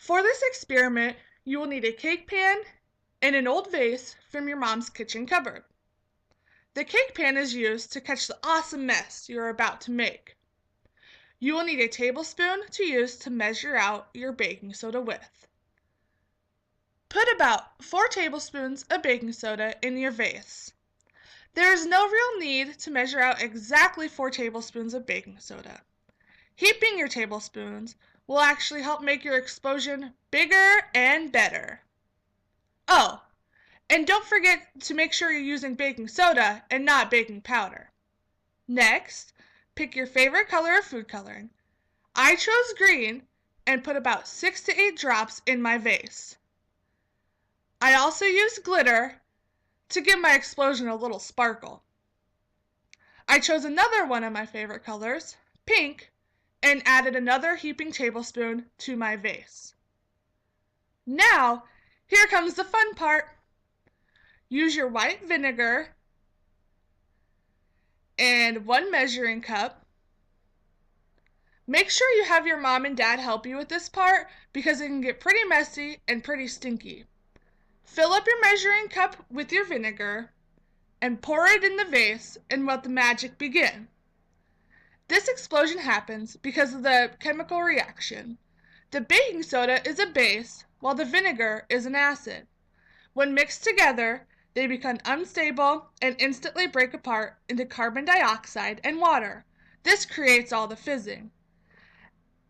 For this experiment, you will need a cake pan and an old vase from your mom's kitchen cupboard. The cake pan is used to catch the awesome mess you are about to make. You will need a tablespoon to use to measure out your baking soda with. Put about 4 tablespoons of baking soda in your vase. There is no real need to measure out exactly 4 tablespoons of baking soda. Heaping your tablespoons will actually help make your explosion bigger and better. Oh, and don't forget to make sure you're using baking soda and not baking powder. Next, pick your favorite color of food coloring. I chose green and put about 6 to 8 drops in my vase. I also used glitter to give my explosion a little sparkle. I chose another one of my favorite colors, pink, and added another heaping tablespoon to my vase. Now, here comes the fun part. Use your white vinegar and 1 measuring cup. Make sure you have your mom and dad help you with this part because it can get pretty messy and pretty stinky. Fill up your measuring cup with your vinegar and pour it in the vase and let the magic begin. This explosion happens because of the chemical reaction. The baking soda is a base while the vinegar is an acid. When mixed together, they become unstable and instantly break apart into carbon dioxide and water. This creates all the fizzing.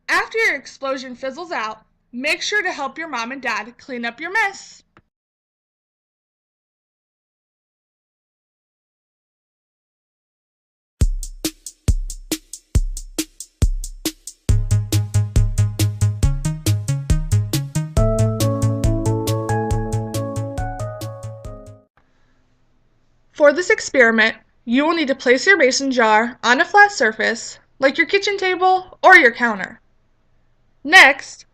After your explosion fizzles out, make sure to help your mom and dad clean up your mess. For this experiment, you will need to place your mason jar on a flat surface, like your kitchen table or your counter. Next,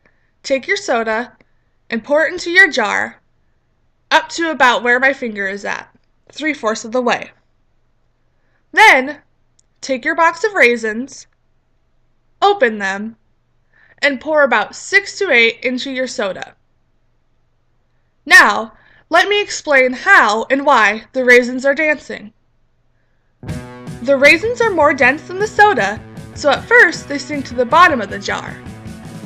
take your soda and pour it into your jar, up to about where my finger is at, 3/4 of the way. Then, take your box of raisins, open them, and pour about 6 to 8 into your soda. Now, let me explain how and why the raisins are dancing. The raisins are more dense than the soda, so at first they sink to the bottom of the jar.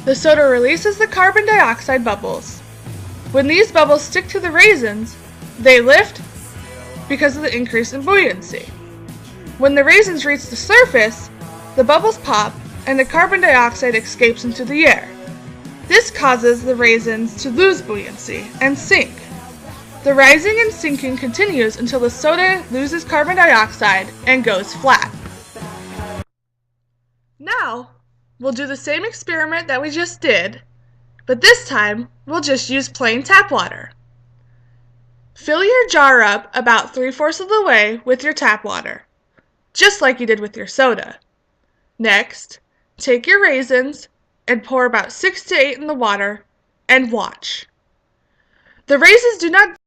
The soda releases the carbon dioxide bubbles. When these bubbles stick to the raisins, they lift because of the increase in buoyancy. When the raisins reach the surface, the bubbles pop and the carbon dioxide escapes into the air. This causes the raisins to lose buoyancy and sink. The rising and sinking continues until the soda loses carbon dioxide and goes flat. Now, we'll do the same experiment that we just did, but this time we'll just use plain tap water. Fill your jar up about 3/4 of the way with your tap water, just like you did with your soda. Next, take your raisins and pour about 6 to 8 in the water and watch. The raisins do not